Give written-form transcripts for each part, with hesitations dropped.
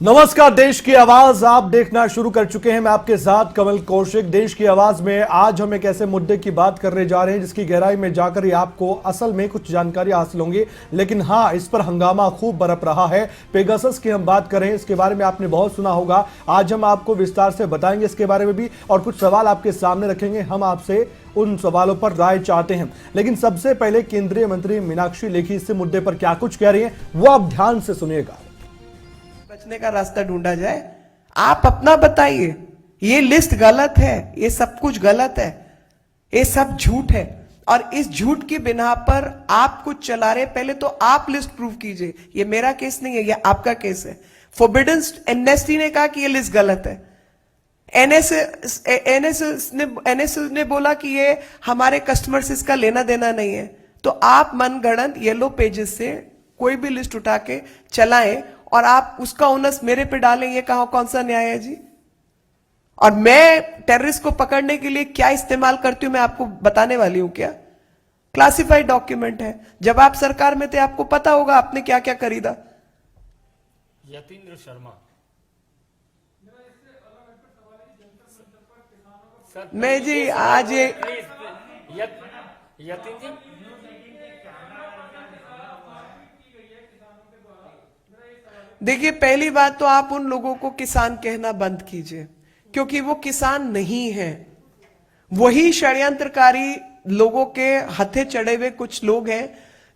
नमस्कार, देश की आवाज आप देखना शुरू कर चुके हैं। मैं आपके साथ कमल कौशिक। देश की आवाज में आज हम एक ऐसे मुद्दे की बात करने जा रहे हैं जिसकी गहराई में जाकर ही आपको असल में कुछ जानकारी हासिल होंगी। लेकिन हाँ, इस पर हंगामा खूब बरप रहा है। पेगासस की हम बात करें, इसके बारे में आपने बहुत सुना होगा। आज हम आपको विस्तार से बताएंगे इसके बारे में भी, और कुछ सवाल आपके सामने रखेंगे। हम आपसे उन सवालों पर राय चाहते हैं। लेकिन सबसे पहले केंद्रीय मंत्री मीनाक्षी लेखी इस मुद्दे पर क्या कुछ कह रही हैं, वो आप ध्यान से सुनिएगा। बचने का रास्ता ढूंढा जाए। आप अपना बताइए। ये लिस्ट गलत है, ये सब कुछ गलत है, ये सब झूठ है, और इस झूठ की बिना पर आप कुछ चला रहे। पहले तो आप लिस्ट प्रूव कीजिए। ये मेरा केस नहीं है, ये आपका केस है। फॉरबिडन एमनेस्टी ने कहा कि ये लिस्ट गलत है। एनएस ने बोला कि ये हमारे कस्टमर से इसका लेना देना नहीं है। तो आप मनगढ़ंत येलो पेजेस से कोई भी लिस्ट उठा के चलाएं और आप उसका ओनस मेरे पे डालें, ये कौन सा न्याय है जी? और मैं टेररिस्ट को पकड़ने के लिए क्या इस्तेमाल करती हूं मैं आपको बताने वाली हूं क्या? क्लासिफाइड डॉक्यूमेंट है। जब आप सरकार में थे आपको पता होगा आपने क्या क्या खरीदा। यतीन्द्र शर्मा मैं जी आज ये यतीन्द्र देखिए, पहली बात तो आप उन लोगों को किसान कहना बंद कीजिए, क्योंकि वो किसान नहीं है। वही षड्यंत्रकारी लोगों के हथे चढ़े हुए कुछ लोग हैं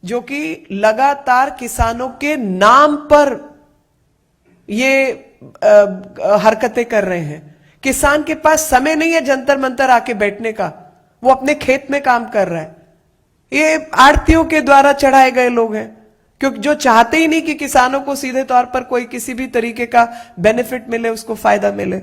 जो कि लगातार किसानों के नाम पर ये हरकतें कर रहे हैं। किसान के पास समय नहीं है जंतर मंतर आके बैठने का, वो अपने खेत में काम कर रहा है। ये आड़तियों के द्वारा चढ़ाए गए लोग हैं, क्योंकि जो चाहते ही नहीं कि किसानों को सीधे तौर पर कोई किसी भी तरीके का बेनिफिट मिले, उसको फायदा मिले।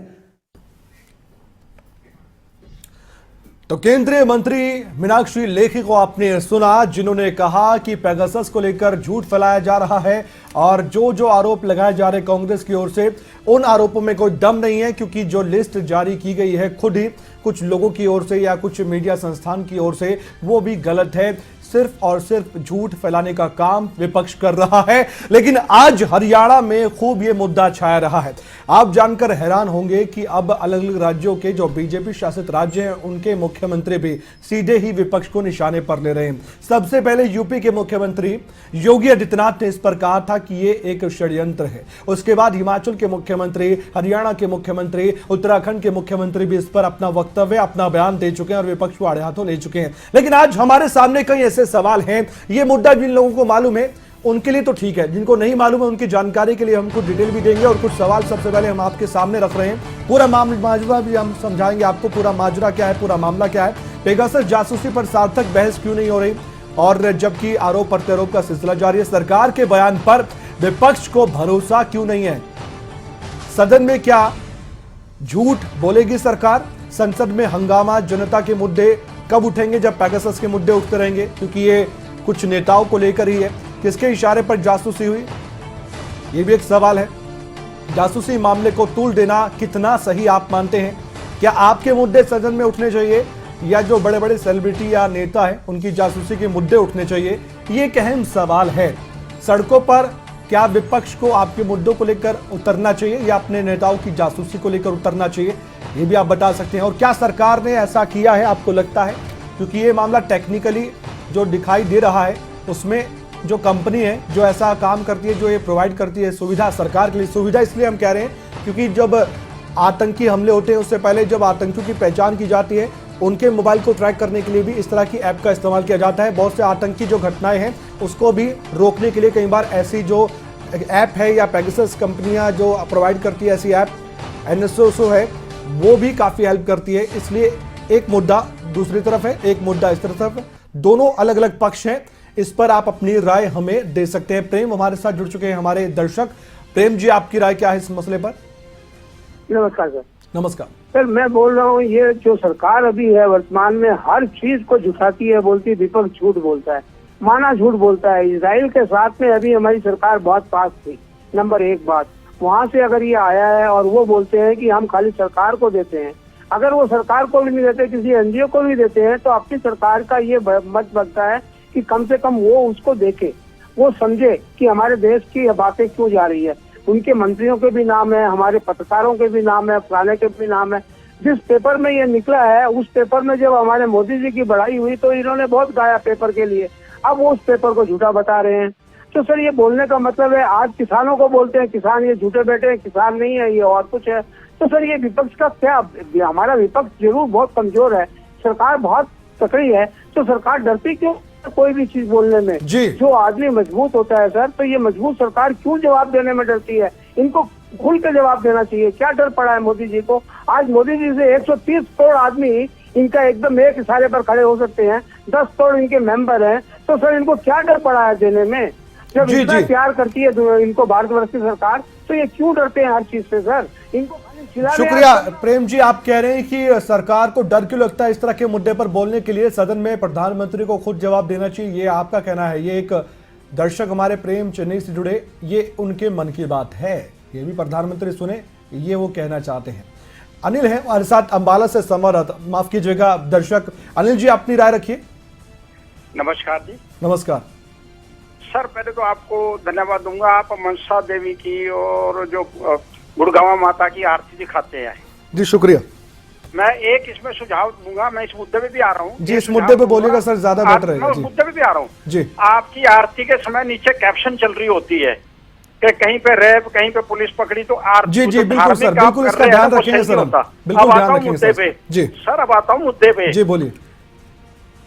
तो केंद्रीय मंत्री मीनाक्षी लेखी को आपने सुना, जिन्होंने कहा कि पेगासस को लेकर झूठ फैलाया जा रहा है और जो आरोप लगाए जा रहे कांग्रेस की ओर से, उन आरोपों में कोई दम नहीं है, क्योंकि जो लिस्ट जारी की गई है खुद ही कुछ लोगों की ओर से या कुछ मीडिया संस्थान की ओर से, वो भी गलत है। सिर्फ और सिर्फ झूठ फैलाने का काम विपक्ष कर रहा है। लेकिन आज हरियाणा में खूब ये मुद्दा छाया रहा है। आप जानकर हैरान होंगे कि अब अलग अलग राज्यों के जो बीजेपी शासित राज्य हैं, उनके मुख्यमंत्री भी सीधे ही विपक्ष को निशाने पर ले रहे हैं। सबसे पहले यूपी के मुख्यमंत्री योगी आदित्यनाथ ने इस पर कहा था कि ये एक षड्यंत्र है। उसके बाद हिमाचल के मुख्यमंत्री, हरियाणा के मुख्यमंत्री, उत्तराखंड के मुख्यमंत्री भी इस पर अपना वक्तव्य, अपना बयान दे चुके हैं और विपक्ष को आड़े हाथों ले चुके हैं। लेकिन आज हमारे सामने कई ऐसे सवाल हैं। ये मुद्दा जिन लोगों को मालूम है उनके लिए तो ठीक है, जिनको नहीं मालूम है उनकी जानकारी के लिए हम कुछ डिटेल भी देंगे और कुछ सवाल सबसे पहले हम आपके सामने रख रहे हैं। पूरा माजरा भी हम समझाएंगे आपको, पूरा माजरा क्या है, पूरा मामला क्या है, पेगासस जासूसी पर सार्थक बहस क्यों नहीं हो रही, और जबकि आरोप प्रत्यारोप का सिलसिला जारी है, सरकार के बयान पर विपक्ष को भरोसा क्यों नहीं है, सदन में क्या झूठ बोलेगी सरकार, संसद में हंगामा, जनता के मुद्दे कब उठेंगे, जब पेगासस के मुद्दे उठते रहेंगे, क्योंकि ये कुछ नेताओं को लेकर ही है, किसके इशारे पर जासूसी हुई, ये भी एक सवाल है। जासूसी मामले को तूल देना कितना सही आप मानते हैं? क्या आपके मुद्दे सदन में उठने चाहिए या जो बड़े बड़े सेलिब्रिटी या नेता हैं उनकी जासूसी के मुद्दे उठने चाहिए? ये एक अहम सवाल है। सड़कों पर क्या विपक्ष को आपके मुद्दों को लेकर उतरना चाहिए या अपने नेताओं की जासूसी को लेकर उतरना चाहिए? ये भी आप बता सकते हैं। और क्या सरकार ने ऐसा किया है आपको लगता है? क्योंकि ये मामला टेक्निकली जो दिखाई दे रहा है, उसमें जो कंपनी है जो ऐसा काम करती है, जो ये प्रोवाइड करती है सुविधा सरकार के लिए, सुविधा इसलिए हम कह रहे हैं क्योंकि जब आतंकी हमले होते हैं उससे पहले जब आतंकियों की पहचान की जाती है, उनके मोबाइल को ट्रैक करने के लिए भी इस तरह की ऐप का इस्तेमाल किया जाता है। बहुत से आतंकी जो घटनाएं हैं उसको भी रोकने के लिए कई बार ऐसी जो ऐप है या पेगासस कंपनियां जो प्रोवाइड करती है ऐसी ऐप, NSO है, वो भी काफ़ी हेल्प करती है। इसलिए एक मुद्दा दूसरी तरफ है, एक मुद्दा इस तरफ है, दोनों अलग अलग पक्ष हैं। इस पर आप अपनी राय हमें दे सकते हैं। प्रेम हमारे साथ जुड़ चुके हैं, हमारे दर्शक। प्रेम जी, आपकी राय क्या है इस मसले पर? नमस्कार सर। नमस्कार सर, मैं बोल रहा हूँ, ये जो सरकार अभी है वर्तमान में हर चीज को झुठाती है, बोलती है विपक्ष झूठ बोलता है, माना झूठ बोलता है। इजराइल के साथ में अभी हमारी सरकार बहुत पास थी, नंबर एक बात। वहाँ से अगर ये आया है और वो बोलते हैं कि हम खाली सरकार को देते हैं, अगर वो सरकार को भी नहीं देते, किसी NGO को भी देते हैं, तो अपनी सरकार का ये मत बनता है कि कम से कम वो उसको देखे, वो समझे कि हमारे देश की बातें क्यों जा रही है। उनके मंत्रियों के भी नाम है, हमारे पत्रकारों के भी नाम है, फलाने के भी नाम है। जिस पेपर में ये निकला है, उस पेपर में जब हमारे मोदी जी की बढ़ाई हुई तो इन्होंने बहुत गाया पेपर के लिए। अब वो उस पेपर को झूठा बता रहे हैं। तो सर ये बोलने का मतलब है, आज किसानों को बोलते हैं किसान ये झूठे बैठे हैं, किसान नहीं है, ये और कुछ है। तो सर ये विपक्ष का क्या, हमारा विपक्ष जरूर बहुत कमजोर है, सरकार बहुत तकड़ी है, तो सरकार डरती क्यों कोई भी चीज बोलने में? जी। जो आदमी मजबूत होता है सर, तो ये मजबूत सरकार क्यों जवाब देने में डरती है? इनको खुल के जवाब देना चाहिए। क्या डर पड़ा है मोदी जी को? आज मोदी जी से 130 करोड़ आदमी इनका एकदम एक इशारे पर खड़े हो सकते हैं, 10 करोड़ इनके मेंबर हैं, तो सर इनको क्या डर पड़ा है देने में? जब जी, इतना जी। प्यार करती है इनको भारतवर्ष की सरकार, तो ये क्यों डरते हैं हर चीज से सर? इनको खाली खिला रहे हैं। शुक्रिया प्रेम जी, आप कह रहे हैं कि सरकार को डर क्यों लगता है इस तरह के मुद्दे पर बोलने के लिए? सदन में प्रधानमंत्री को खुद जवाब देना चाहिए, ये आपका कहना है। ये एक दर्शक हमारे प्रेम चेन्नई से जुड़े, ये उनके मन की बात है, ये भी प्रधानमंत्री सुने, ये वो कहना चाहते हैं। अनिल है हमारे साथ अंबाला से संवाददाता, माफ कीजिएगा दर्शक। अनिल जी अपनी राय रखिए। नमस्कार जी। नमस्कार सर, पहले तो आपको धन्यवाद दूंगा, आप मनसा देवी की और जो गुड़गांव माता की आरती दिखाते हैं। जी शुक्रिया। मैं एक इसमें सुझाव दूंगा, मैं इस मुद्दे पे भी आ रहा हूँ जी, इस मुद्दे पे बोलिएगा सर, ज्यादा बेटर रहेगा। मैं उस जी मुद्दे पे भी आ रहा हूँ जी। आपकी आरती के समय नीचे कैप्शन चल रही होती है कि कहीं पे रैप, कहीं पे पुलिस पकड़ी, तो आरती जी, जी, जो बिल्कुल सर, धार्मिक आप बिल्कुल कर इसका रहे हैं ध्यान ना, वो रखेंगे सही सर हम। होता। बिल्कुल अब ध्यान आता हूँ रखेंगे मुद्दे सर। पे। जी सर अब आता हूँ मुद्दे पे। जी बोलिए।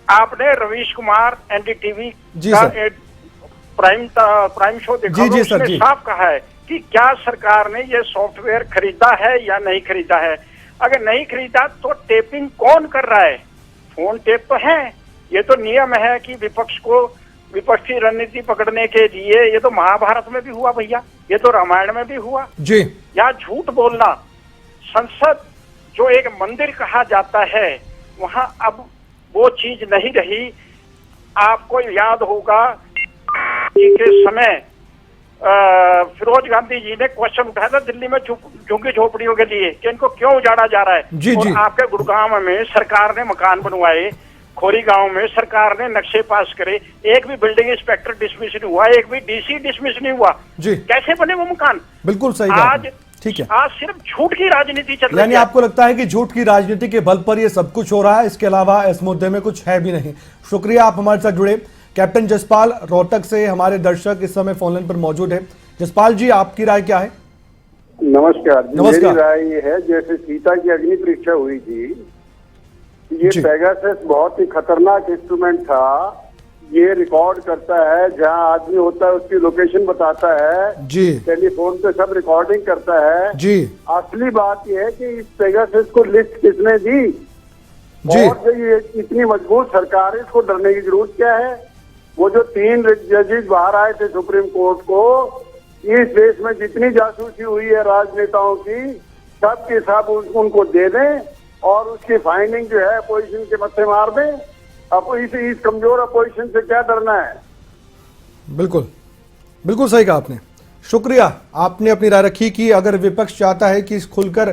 आपने रवीश कुमार एनडीटीवी जी का सर। प्राइम शो देखा जी, जी होगा, सर, उसमें जी। साफ कहा है कि क्या सरकार ने ये सॉफ्टवेयर खरीदा है या नहीं खरीदा है। अगर नहीं खरीदा तो टेपिंग कौन कर रहा है? फोन टेप तो है, ये तो नियम है कि विपक्ष को विपक्ष की रणनीति पकड़ने के लिए। ये तो महाभारत में भी हुआ भैया, ये तो रामायण में भी हुआ। जी या झूठ बोलना, संसद जो एक मंदिर कहा जाता है, वहां अब वो चीज नहीं रही। आपको याद होगा जी के समय फिरोज गांधी जी ने क्वेश्चन उठाया था दिल्ली में झुग्गी झोपड़ियों के लिए कि इनको क्यों उजाड़ा जा रहा है। जी, और जी। आपके गुड़गांव में सरकार ने मकान बनवाए, खोरी गांव में सरकार ने नक्शे पास करे, एक भी बिल्डिंग इंस्पेक्टर डिसमिस नहीं हुआ, एक भी डीसी डिसमिस नहीं हुआ। जी कैसे बने वो मकान? बिल्कुल सही कहा आज आपने। ठीक है, आज सिर्फ झूठ की राजनीति चल रही यानी है। आपको लगता है कि झूठ की राजनीति के बल पर ये सब कुछ हो रहा है, इसके अलावा इस मुद्दे में कुछ है भी नहीं। शुक्रिया, आप हमारे साथ जुड़े। कैप्टन जसपाल रोहतक से हमारे दर्शक इस समय फोन लाइन पर मौजूद है। जसपाल जी आपकी राय क्या है? नमस्कार जी। नमस्कार। मेरी राय ये है, जैसे सीता की अग्नि परीक्षा हुई थी, ये जी। पेगासस बहुत ही खतरनाक इंस्ट्रूमेंट था। ये रिकॉर्ड करता है, जहां आदमी होता है उसकी लोकेशन बताता है, जी टेलीफोन पे सब रिकॉर्डिंग करता है। जी असली बात यह है कि इस पेगासस को लिस्ट किसने दी? जी और जो ये इतनी मजबूत सरकार है, इसको डरने की जरूरत क्या है? वो जो 3 जजेस बाहर आए थे सुप्रीम कोर्ट को, इस देश में जितनी जासूसी हुई है राजनेताओं की, सब के सब उनको दे दें और उसकी फाइंडिंग जो है अपोजिशन के मत्थे मार दें। अब इस कमजोर अपोजिशन से क्या डरना है? बिल्कुल बिल्कुल सही कहा आपने। शुक्रिया, आपने अपनी राय रखी कि अगर विपक्ष चाहता है कि खुलकर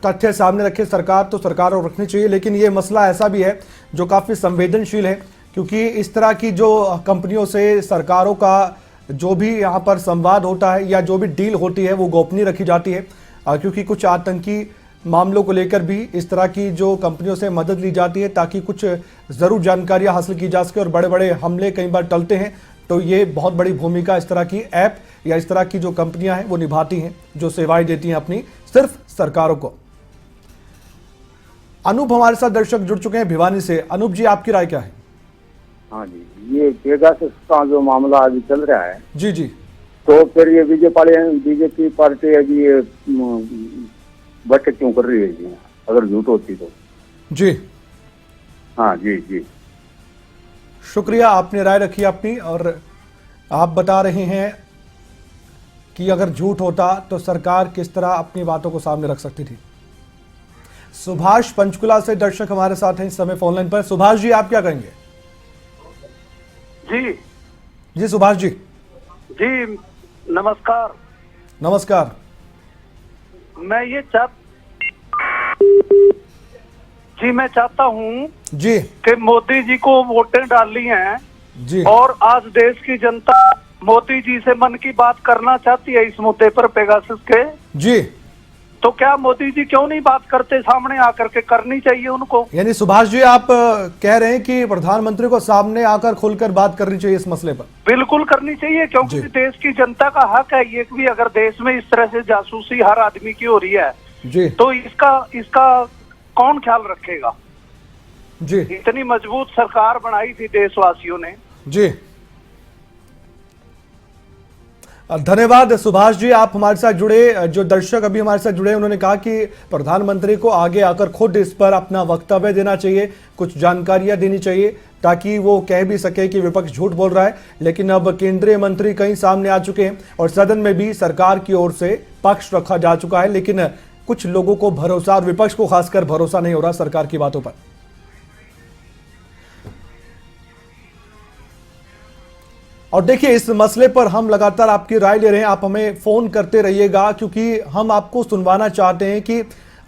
तथ्य सामने रखे सरकार, तो सरकार को रखनी चाहिए। लेकिन ये मसला ऐसा भी है जो काफ़ी संवेदनशील है, क्योंकि इस तरह की जो कंपनियों से सरकारों का जो भी यहाँ पर संवाद होता है या जो भी डील होती है वो गोपनीय रखी जाती है, क्योंकि कुछ आतंकी मामलों को लेकर भी इस तरह की जो कंपनियों से मदद ली जाती है ताकि कुछ ज़रूर जानकारियाँ हासिल की जा सके और बड़े बड़े हमले कई बार टलते हैं। तो ये बहुत बड़ी भूमिका इस तरह की ऐप या इस तरह की जो कंपनियां हैं वो निभाती हैं, जो सेवाएं देती हैं अपनी सिर्फ सरकारों को। अनूप हमारे साथ दर्शक जुड़ चुके हैं भिवानी से। अनूप जी आपकी राय क्या है? हाँ जी, ये पेगासस का जो मामला अभी चल रहा है, जी जी तो फिर ये बीजेपी पार्टी अभी ये बैठक क्यों कर रही है जी? अगर झूठ होती तो। जी हाँ जी जी। शुक्रिया, आपने राय रखी अपनी, और आप बता रहे हैं कि अगर झूठ होता तो सरकार किस तरह अपनी बातों को सामने रख सकती थी। सुभाष पंचकुला से दर्शक हमारे साथ हैं इस समय फोन लाइन पर। सुभाष जी आप क्या कहेंगे? जी जी सुभाष जी। जी नमस्कार। नमस्कार। मैं चाहता हूँ जी कि मोदी जी को वोटें डालनी हैं जी और आज देश की जनता मोदी जी से मन की बात करना चाहती है इस मुद्दे पर पेगासस के, जी, तो क्या मोदी जी क्यों नहीं बात करते? सामने आकर के करनी चाहिए उनको। यानी सुभाष जी आप कह रहे हैं कि प्रधानमंत्री को सामने आकर खुलकर बात करनी चाहिए इस मसले पर? बिल्कुल करनी चाहिए, क्योंकि जी। देश की जनता का हक है ये भी। अगर देश में इस तरह से जासूसी हर आदमी की हो रही है जी, तो इसका कौन ख्याल रखेगा? जी, इतनी मजबूत सरकार बनाई थी देशवासियों ने। जी, धन्यवाद सुभाष जी, आप हमारे साथ जुड़े। जो दर्शक अभी हमारे साथ जुड़े उन्होंने कहा कि प्रधानमंत्री को आगे आकर खुद इस पर अपना वक्तव्य देना चाहिए, कुछ जानकारियां देनी चाहिए ताकि वो कह भी सके कि विपक्ष झूठ बोल रहा है। लेकिन अब केंद्रीय मंत्री कहीं सामने आ चुके हैं और सदन में भी सरकार की ओर से पक्ष रखा जा चुका है, लेकिन कुछ लोगों को भरोसा और विपक्ष को खासकर भरोसा नहीं हो रहा सरकार की बातों पर। और देखिए इस मसले पर हम लगातार आपकी राय ले रहे हैं, आप हमें फोन करते रहिएगा क्योंकि हम आपको सुनवाना चाहते हैं कि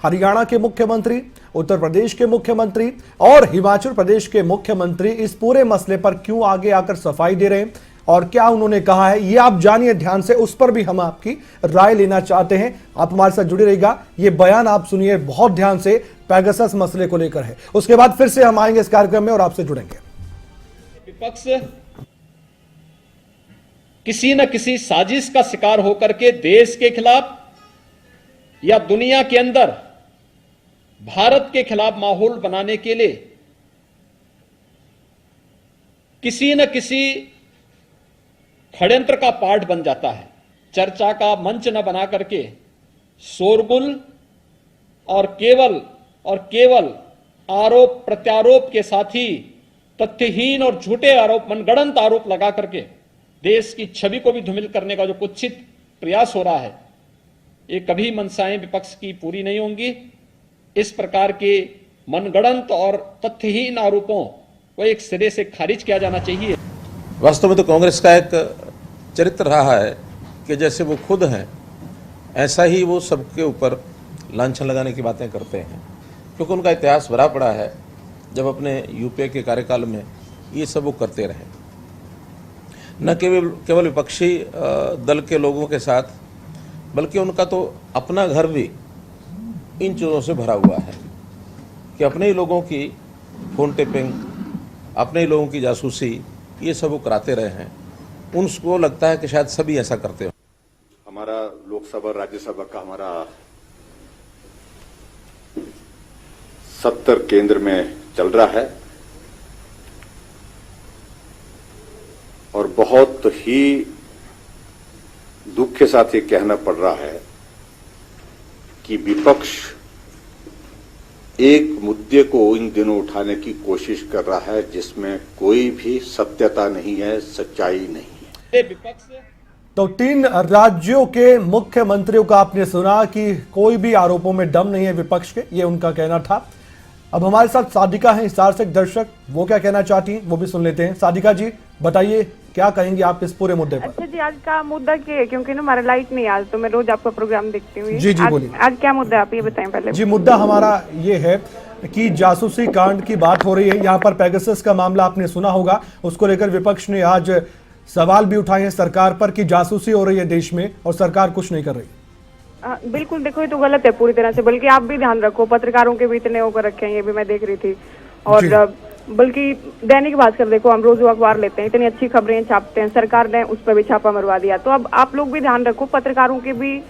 हरियाणा के मुख्यमंत्री, उत्तर प्रदेश के मुख्यमंत्री और हिमाचल प्रदेश के मुख्यमंत्री इस पूरे मसले पर क्यों आगे आकर सफाई दे रहे हैं और क्या उन्होंने कहा है ये आप जानिए ध्यान से, उस पर भी हम आपकी राय लेना चाहते हैं। आप हमारे साथ जुड़े रहिएगा, ये बयान आप सुनिए बहुत ध्यान से, पेगासस मसले को लेकर है। उसके बाद फिर से हम आएंगे इस कार्यक्रम में और आपसे जुड़ेंगे। विपक्ष किसी न किसी साजिश का शिकार होकर के देश के खिलाफ या दुनिया के अंदर भारत के खिलाफ माहौल बनाने के लिए किसी न किसी षड्यंत्र का पार्ट बन जाता है। चर्चा का मंच न बना करके शोरगुल और केवल आरोप प्रत्यारोप के साथ ही तथ्यहीन और झूठे आरोप, मनगढ़ंत आरोप लगा करके देश की छवि को भी धूमिल करने का जो कुत्सित प्रयास हो रहा है, ये कभी मंशाएं विपक्ष की पूरी नहीं होंगी। इस प्रकार के मनगढ़ंत और तथ्यहीन आरोपों को एक सिरे से खारिज किया जाना चाहिए। वास्तव में तो कांग्रेस का एक चरित्र रहा है कि जैसे वो खुद हैं ऐसा ही वो सबके ऊपर लांछन लगाने की बातें करते हैं, क्योंकि उनका इतिहास भरा पड़ा है। जब अपने यूपीए के कार्यकाल में ये सब वो करते रहे, न केवल विपक्षी दल के लोगों के साथ, बल्कि उनका तो अपना घर भी इन चीज़ों से भरा हुआ है कि अपने ही लोगों की फोन टेपिंग, अपने ही लोगों की जासूसी, ये सब वो कराते रहे हैं। उनको लगता है कि शायद सभी ऐसा करते हो। हमारा लोकसभा राज्यसभा का हमारा 70 केंद्र में चल रहा है और बहुत ही दुख के साथ ये कहना पड़ रहा है कि विपक्ष एक मुद्दे को इन दिनों उठाने की कोशिश कर रहा है जिसमें कोई भी सत्यता नहीं है, सच्चाई नहीं है। तो 3 राज्यों के मुख्यमंत्रियों का आपने सुना कि कोई भी आरोपों में दम नहीं है विपक्ष के, ये उनका कहना था। अब हमारे साथ सादिका हैं हिसार से दर्शक, वो क्या कहना चाहती हैं वो भी सुन लेते हैं। सादिका जी बताइए क्या कहेंगे आप इस पूरे मुद्दे पर? अच्छा जी, आज का मुद्दा क्या है? क्योंकि ना हमारा लाइट नहीं, आज तो मैं रोज आपका प्रोग्राम देखती हूँ। जी बोलिए। आज क्या मुद्दा आप ये बताएं पहले। जी मुद्दा हमारा ये है कि जासूसी कांड की बात हो रही है, यहाँ पर पेगासस का मामला आपने सुना होगा, उसको लेकर विपक्ष ने आज सवाल भी उठाए हैं सरकार पर कि जासूसी हो रही है देश में और सरकार कुछ नहीं कर रही। बिल्कुल, देखो ये तो गलत है पूरी तरह से। बल्कि आप भी ध्यान रखो, पत्रकारों के भी इतने होकर रखे हैं, ये भी मैं देख रही थी। और बल्कि दैनिक भास्कर देखो, हम रोज अखबार लेते हैं, इतनी अच्छी खबरें छापते हैं, सरकार ने उस पर भी छापा मरवा दिया। तो अब आप लोग भी ध्यान रखो, पत्रकारों के भी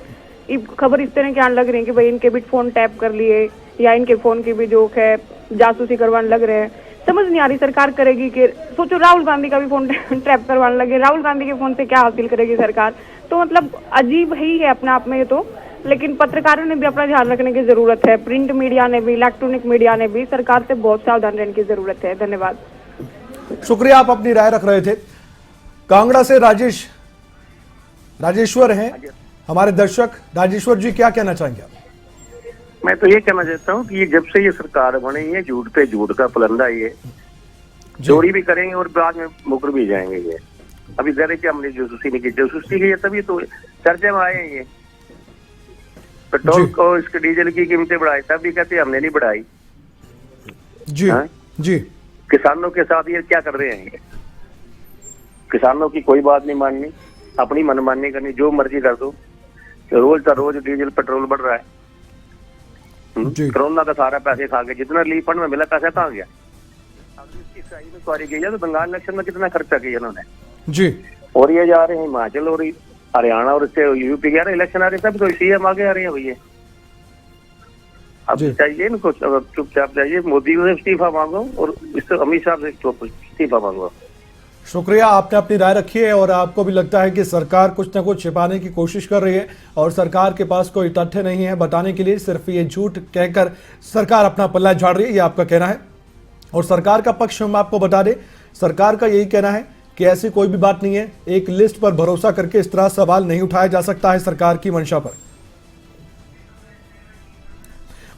खबर इस तरह की आने लग रही है कि भाई इनके भी फोन टैप कर लिए या इनके फोन की भी जो है जासूसी करवाने लग रहे हैं। समझ नहीं आ रही सरकार करेगी कि, सोचो राहुल गांधी का भी फोन ट्रैप करवाने लगे, राहुल गांधी के फोन से क्या हासिल करेगी सरकार? तो मतलब अजीब ही है अपने आप में ये तो। लेकिन पत्रकारों ने भी अपना ध्यान रखने की जरूरत है, प्रिंट मीडिया ने भी, इलेक्ट्रॉनिक मीडिया ने भी, सरकार से बहुत सावधान रहने की जरूरत है। धन्यवाद। शुक्रिया, आप अपनी राय रख रहे थे। कांगड़ा से राजेश्वर हैं हमारे दर्शक। राजेश्वर जी क्या कहना चाहेंगे आप? मैं तो ये कहना चाहता हूँ कि ये जब से ये सरकार बनी है, झूठ पे झूठ का फलंदा ये चोरी भी करेंगे और बाद में मुकर भी जाएंगे। ये अभी कह रहे कि हमने जासूसी नहीं की, जासूसी की तभी तो चर्चा में आए हैं। ये पेट्रोल को, इसके डीजल की कीमतें बढ़ाई, तब भी कहते हमने नहीं बढ़ाई। जी हाँ? जी किसानों के साथ ये क्या कर रहे हैं? किसानों की कोई बात नहीं माननी, अपनी मनमानी करनी, जो मर्जी कर दो। रोज का रोज डीजल पेट्रोल बढ़ रहा है। कोरोना का सारा पैसे खा के जितना रिलीफ फंड में मिला पैसा कहाँ गया? अब इसकी सही में सॉरी की है तो बंगाल इलेक्शन में कितना खर्चा किया इन्होंने जी। और ये जा रहे हैं हिमाचल और हरियाणा और इससे यूपी के इलेक्शन आ रहे हैं, सब तो सीएम आगे आ रहे हैं भैया। अब चाहिए इनको चुपचाप चाहिए, मोदी से इस्तीफा मांगो और इससे अमित शाह से इस्तीफा मांगो। शुक्रिया, आपने अपनी राय रखी है और आपको भी लगता है कि सरकार कुछ न कुछ छिपाने की कोशिश कर रही है और सरकार के पास कोई तथ्य नहीं है बताने के लिए, सिर्फ ये झूठ कहकर सरकार अपना पल्ला झाड़ रही है, ये आपका कहना है। और सरकार का पक्ष हम आपको बता दें, सरकार का यही कहना है कि ऐसी कोई भी बात नहीं है, एक लिस्ट पर भरोसा करके इस तरह सवाल नहीं उठाया जा सकता है सरकार की मंशा पर।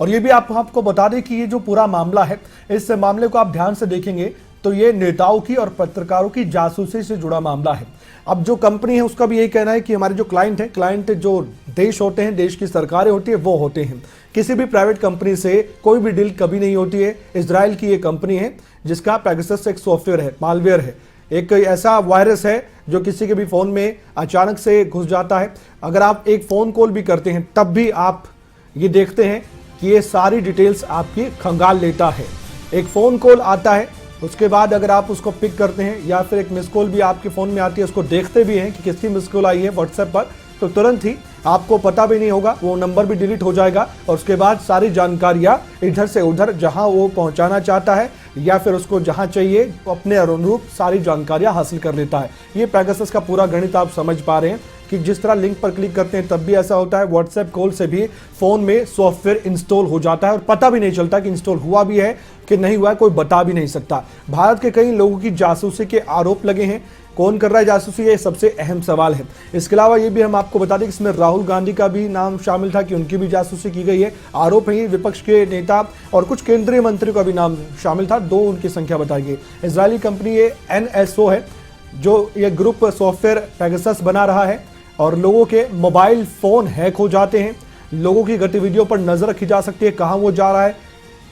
और ये भी आपको बता दें कि ये जो पूरा मामला है, इस मामले को आप ध्यान से देखेंगे तो ये नेताओं की और पत्रकारों की जासूसी से जुड़ा मामला है। अब जो कंपनी है उसका भी यही कहना है कि हमारे जो क्लाइंट है, क्लाइंट जो देश होते हैं, देश की सरकारें होती है, वो होते हैं। किसी भी प्राइवेट कंपनी से कोई भी डील कभी नहीं होती है। इजराइल की ये कंपनी है जिसका पेगासस एक सॉफ्टवेयर है, मालवेयर है, एक ऐसा वायरस है जो किसी के भी फोन में अचानक से घुस जाता है। अगर आप एक फोन कॉल भी करते हैं तब भी आप ये देखते हैं कि ये सारी डिटेल्स आपकी खंगाल लेता है। एक फोन कॉल आता है, उसके बाद अगर आप उसको पिक करते हैं या फिर एक मिस कॉल भी आपके फ़ोन में आती है, उसको देखते भी हैं कि किसकी मिस कॉल आई है व्हाट्सएप पर, तो तुरंत ही आपको पता भी नहीं होगा, वो नंबर भी डिलीट हो जाएगा और उसके बाद सारी जानकारियां इधर से उधर जहां वो पहुंचाना चाहता है या फिर उसको जहां चाहिए अपने अनुरूप सारी जानकारियां हासिल कर लेता है। ये पेगासस का पूरा गणित आप समझ पा रहे हैं कि जिस तरह लिंक पर क्लिक करते हैं तब भी ऐसा होता है, व्हाट्सएप कॉल से भी फ़ोन में सॉफ्टवेयर इंस्टॉल हो जाता है और पता भी नहीं चलता कि इंस्टॉल हुआ भी है कि नहीं हुआ है, कोई बता भी नहीं सकता। भारत के कई लोगों की जासूसी के आरोप लगे हैं। कौन कर रहा है जासूसी, ये सबसे अहम सवाल है। इसके अलावा ये भी हम आपको बता दें कि इसमें राहुल गांधी का भी नाम शामिल था कि उनकी भी जासूसी की गई है। आरोप है विपक्ष के नेता और कुछ केंद्रीय मंत्री का भी नाम शामिल था, 2 उनकी संख्या बताई गई। इजरायली कंपनी ये NSO है जो ये ग्रुप सॉफ्टवेयर पेगासस बना रहा है और लोगों के मोबाइल फ़ोन हैक हो जाते हैं, लोगों की गतिविधियों पर नज़र रखी जा सकती है, कहाँ वो जा रहा है,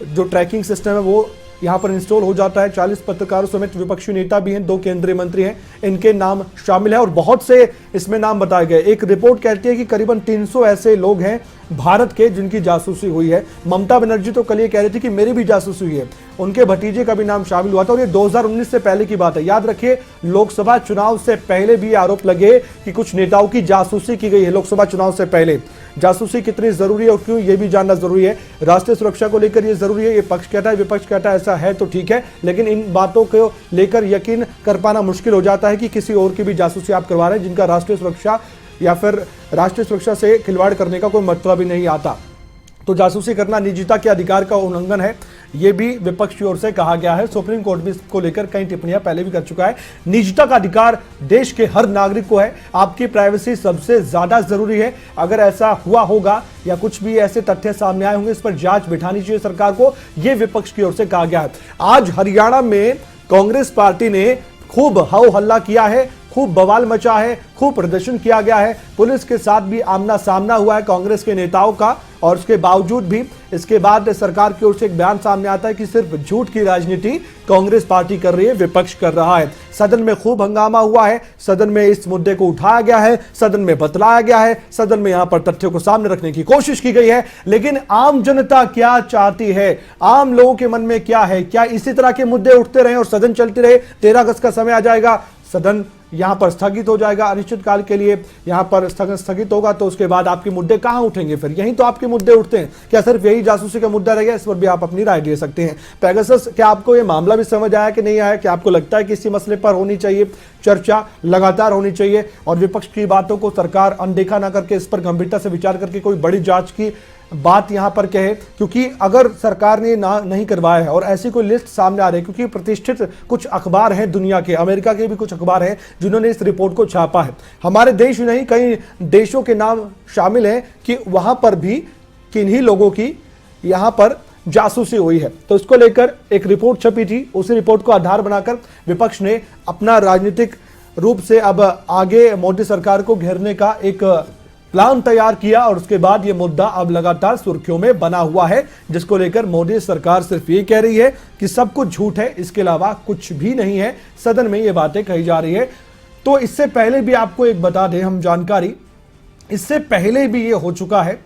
जो ट्रैकिंग सिस्टम है वो यहाँ पर इंस्टॉल हो जाता है। 40 पत्रकारों समेत विपक्षी नेता भी हैं, 2 केंद्रीय मंत्री हैं, इनके नाम शामिल है और बहुत से इसमें नाम बताए गए। एक रिपोर्ट कहती है कि करीबन 300 ऐसे लोग हैं भारत के जिनकी जासूसी हुई है। ममता बनर्जी तो कल ये कह रही थी कि मेरी भी जासूसी हुई है, उनके भतीजे का भी नाम शामिल हुआ था और ये 2019 से पहले की बात है। याद रखिए, लोकसभा चुनाव से पहले भी आरोप लगे कि कुछ नेताओं की जासूसी की गई है। लोकसभा चुनाव से पहले जासूसी कितनी जरूरी है और क्यों, ये भी जानना जरूरी है। राष्ट्रीय सुरक्षा को लेकर ये जरूरी है। ये पक्ष कहता है, विपक्ष कहता है ऐसा है तो ठीक है, लेकिन इन बातों को लेकर यकीन कर पाना मुश्किल हो जाता है कि किसी और की भी जासूसी आप करवा रहे हैं जिनका राष्ट्रीय सुरक्षा या फिर राष्ट्रीय सुरक्षा से खिलवाड़ करने का कोई मतलब ही नहीं आता। तो जासूसी करना निजता के अधिकार का उल्लंघन है, ये भी विपक्ष की ओर से कहा गया है। सुप्रीम कोर्ट भी इसको लेकर कई टिप्पणियां पहले भी कर चुका है। निजता का अधिकार देश के हर नागरिक को है, आपकी प्राइवेसी सबसे ज्यादा जरूरी है। अगर ऐसा हुआ होगा या कुछ भी ऐसे तथ्य सामने आए होंगे, इस पर जांच बिठानी चाहिए सरकार को, यह विपक्ष की ओर से कहा गया है। आज हरियाणा में कांग्रेस पार्टी ने खूब हो हल्ला किया है, खूब बवाल मचा है, खूब प्रदर्शन किया गया है, पुलिस के साथ भी आमना सामना हुआ है कांग्रेस के नेताओं का, और उसके बावजूद भी इसके बाद सरकार की ओर से एक बयान सामने आता है कि सिर्फ झूठ की राजनीति कांग्रेस पार्टी कर रही है, विपक्ष कर रहा है। सदन में खूब हंगामा हुआ है, सदन में इस मुद्दे को उठाया गया है, सदन में बतलाया गया है, सदन में यहां पर तथ्यों को सामने रखने की कोशिश की गई है। लेकिन आम जनता क्या चाहती है, आम लोगों के मन में क्या है? क्या इसी तरह के मुद्दे उठते रहे और सदन चलते रहे? 13 अगस्त का समय आ जाएगा, सदन यहां पर स्थगित हो जाएगा, अनिश्चित काल के लिए यहां पर स्थगित होगा, तो उसके बाद आपके मुद्दे कहां उठेंगे? फिर यहीं तो आपके मुद्दे उठते हैं। क्या सिर्फ यही जासूसी का मुद्दा रह गया? इस पर भी आप अपनी राय दे सकते हैं। पेगासस, क्या आपको यह मामला भी समझ आया कि नहीं आया? क्या आपको लगता है कि इसी मसले पर होनी चाहिए चर्चा, लगातार होनी चाहिए और विपक्ष की बातों को सरकार अनदेखा ना करके इस पर गंभीरता से विचार करके कोई बड़ी जांच की बात यहां पर कहे? क्योंकि अगर सरकार ने ना नहीं करवाया है और ऐसी कोई लिस्ट सामने आ रही है, क्योंकि प्रतिष्ठित कुछ अखबार हैं दुनिया के, अमेरिका के भी कुछ अखबार हैं जिन्होंने इस रिपोर्ट को छापा है, हमारे देश ही नहीं कई देशों के नाम शामिल हैं कि वहां पर भी किन्हीं लोगों की यहां पर जासूसी हुई है। तो इसको लेकर एक रिपोर्ट छपी थी, उसी रिपोर्ट को आधार बनाकर विपक्ष ने अपना राजनीतिक रूप से अब आगे मोदी सरकार को घेरने का एक प्लान तैयार किया और उसके बाद यह मुद्दा अब लगातार सुर्खियों में बना हुआ है, जिसको लेकर मोदी सरकार सिर्फ ये कह रही है कि सब कुछ झूठ है, इसके अलावा कुछ भी नहीं है। सदन में ये बातें कही जा रही है। तो इससे पहले भी आपको एक बता दें हम जानकारी, इससे पहले भी ये हो चुका है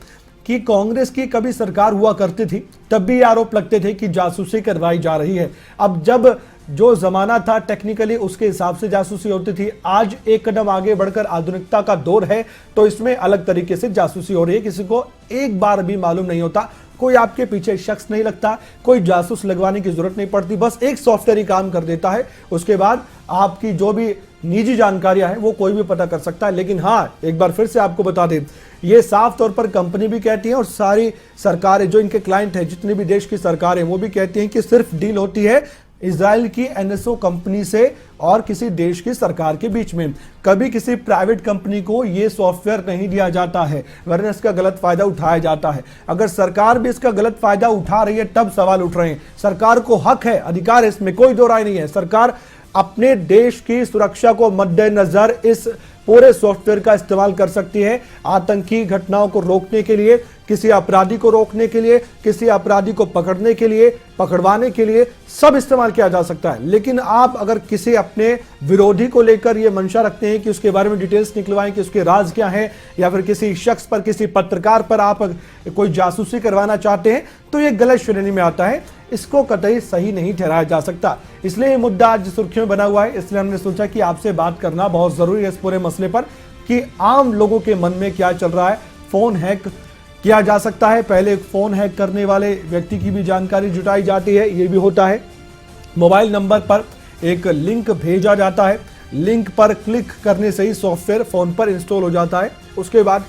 कि कांग्रेस की कभी सरकार हुआ करती थी तब भी आरोप लगते थे कि जासूसी करवाई जा रही है। अब जब जो जमाना था टेक्निकली उसके हिसाब से जासूसी होती थी, आज एक कदम आगे बढ़कर आधुनिकता का दौर है तो इसमें अलग तरीके से जासूसी हो रही है। किसी को एक बार भी मालूम नहीं होता, कोई आपके पीछे शख्स नहीं लगता, कोई जासूस लगवाने की जरूरत नहीं पड़ती, बस एक सॉफ्टवेयर ही काम कर देता है। उसके बाद आपकी जो भी निजी जानकारियां हैं वो कोई भी पता कर सकता है। लेकिन हाँ, एक बार फिर से आपको बता दें, ये साफ तौर पर कंपनी भी कहती है और सारी सरकारें जो इनके क्लाइंट हैं, जितनी भी देश की सरकारें, वो भी कहती हैं कि सिर्फ डील होती है इजराइल की एनएसओ कंपनी से और किसी देश की सरकार के बीच में। कभी किसी प्राइवेट कंपनी को यह सॉफ्टवेयर नहीं दिया जाता है, वरना इसका गलत फायदा उठाया जाता है। अगर सरकार भी इसका गलत फायदा उठा रही है तब सवाल उठ रहे हैं। सरकार को हक है, अधिकार है, इसमें कोई दो राय नहीं है। सरकार अपने देश की सुरक्षा को मद्देनजर इस पूरे सॉफ्टवेयर का इस्तेमाल कर सकती है, आतंकी घटनाओं को रोकने के लिए, किसी अपराधी को रोकने के लिए, किसी अपराधी को पकड़ने के लिए, पकड़वाने के लिए, सब इस्तेमाल किया जा सकता है। लेकिन आप अगर किसी अपने विरोधी को लेकर यह मंशा रखते हैं कि उसके बारे में डिटेल्स निकलवाएं कि उसके राज क्या है, या फिर किसी शख्स पर, किसी पत्रकार पर आप कोई जासूसी करवाना चाहते हैं, तो यह गलत श्रेणी में आता है। इसको कतई सही नहीं ठहराया जा सकता। इसलिए ये मुद्दा आज सुर्खियों में बना हुआ है। इसलिए हमने सोचा कि आपसे बात करना बहुत जरूरी है इस पूरे मसले पर कि आम लोगों के मन में क्या चल रहा है। फोन हैक किया जा सकता है, पहले फोन हैक करने वाले व्यक्ति की भी जानकारी जुटाई जाती है, ये भी होता है। मोबाइल नंबर पर एक लिंक भेजा जाता है, लिंक पर क्लिक करने से ही सॉफ्टवेयर फोन पर इंस्टॉल हो जाता है। उसके बाद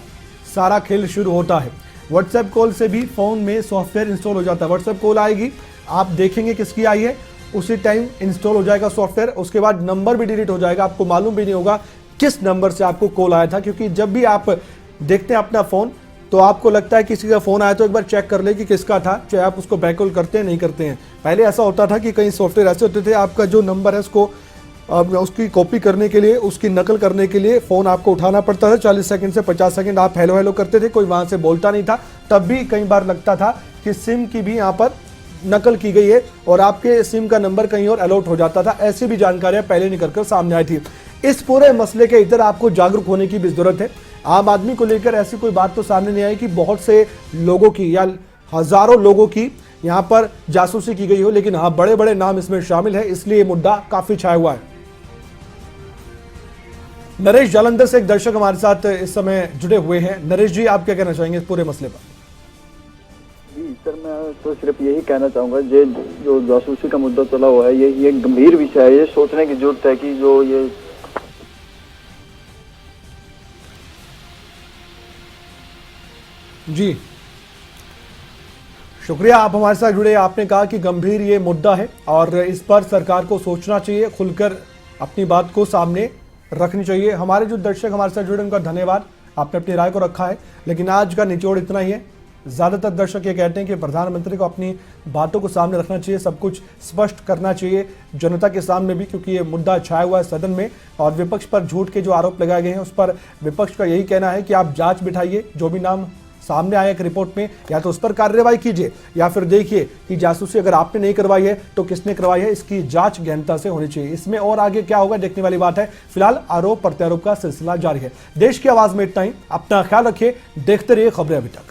सारा खेल शुरू होता है। व्हाट्सएप कॉल से भी फोन में सॉफ्टवेयर इंस्टॉल हो जाता है। व्हाट्सएप कॉल आएगी, आप देखेंगे किसकी आई है, उसी टाइम इंस्टॉल हो जाएगा सॉफ्टवेयर। उसके बाद नंबर भी डिलीट हो जाएगा, आपको मालूम भी नहीं होगा किस नंबर से आपको कॉल आया था। क्योंकि जब भी आप देखते हैं अपना फोन तो आपको लगता है किसी का फोन आया तो एक बार चेक कर ले कि किसका था, चाहे आप उसको बैक कॉल करते हैं नहीं करते हैं। पहले ऐसा होता था कि कई सॉफ्टवेयर ऐसे होते थे, आपका जो नंबर है उसको उसकी कॉपी करने के लिए, उसकी नकल करने के लिए फ़ोन आपको उठाना पड़ता था। 40 सेकंड से 50 सेकंड आप हेलो हेलो करते थे, कोई वहाँ से बोलता नहीं था। तब भी कई बार लगता था कि सिम की भी यहाँ पर नकल की गई है और आपके सिम का नंबर कहीं और अलॉट हो जाता था। ऐसी भी जानकारियाँ पहले निकल कर सामने आई थी। इस पूरे मसले के इधर आपको जागरूक होने की भी ज़रूरत है। आम आदमी को लेकर ऐसी कोई बात तो सामने नहीं आई कि बहुत से लोगों की या हज़ारों लोगों की यहाँ पर जासूसी की गई हो, लेकिन हाँ, बड़े बड़े नाम इसमें शामिल है, इसलिए ये मुद्दा काफ़ी छाया हुआ है। नरेश जालंधर से एक दर्शक हमारे साथ इस समय जुड़े हुए हैं। नरेश जी, आप क्या कहना चाहेंगे इस पूरे मसले पर? जी सर, मैं तो सिर्फ यही कहना चाहूँगा, ये जो जासूसी का मुद्दा चला हुआ है ये गंभीर विषय है। ये सोचने की जरूरत है कि जो ये जी शुक्रिया, आप हमारे साथ जुड़े। आपने कहा कि गंभीर ये मुद्दा है और इस पर सरकार को सोचना चाहिए, खुलकर अपनी बात को सामने रखनी चाहिए। हमारे जो दर्शक हमारे साथ जुड़े उनका धन्यवाद, आपने अपनी राय को रखा है। लेकिन आज का निचोड़ इतना ही है। ज़्यादातर दर्शक ये कहते हैं कि प्रधानमंत्री को अपनी बातों को सामने रखना चाहिए, सब कुछ स्पष्ट करना चाहिए जनता के सामने भी, क्योंकि ये मुद्दा छाया हुआ है सदन में और विपक्ष पर झूठ के जो आरोप लगाए गए हैं उस पर विपक्ष का यही कहना है कि आप जांच बिठाइए, जो भी नाम सामने आए एक रिपोर्ट में या तो उस पर कार्रवाई कीजिए या फिर देखिए कि जासूसी अगर आपने नहीं करवाई है तो किसने करवाई है, इसकी जांच गहनता से होनी चाहिए। इसमें और आगे क्या होगा देखने वाली बात है। फिलहाल आरोप प्रत्यारोप का सिलसिला जारी है। देश की आवाज में इतना ही। अपना ख्याल रखिए, देखते रहिए खबरें अभी तक।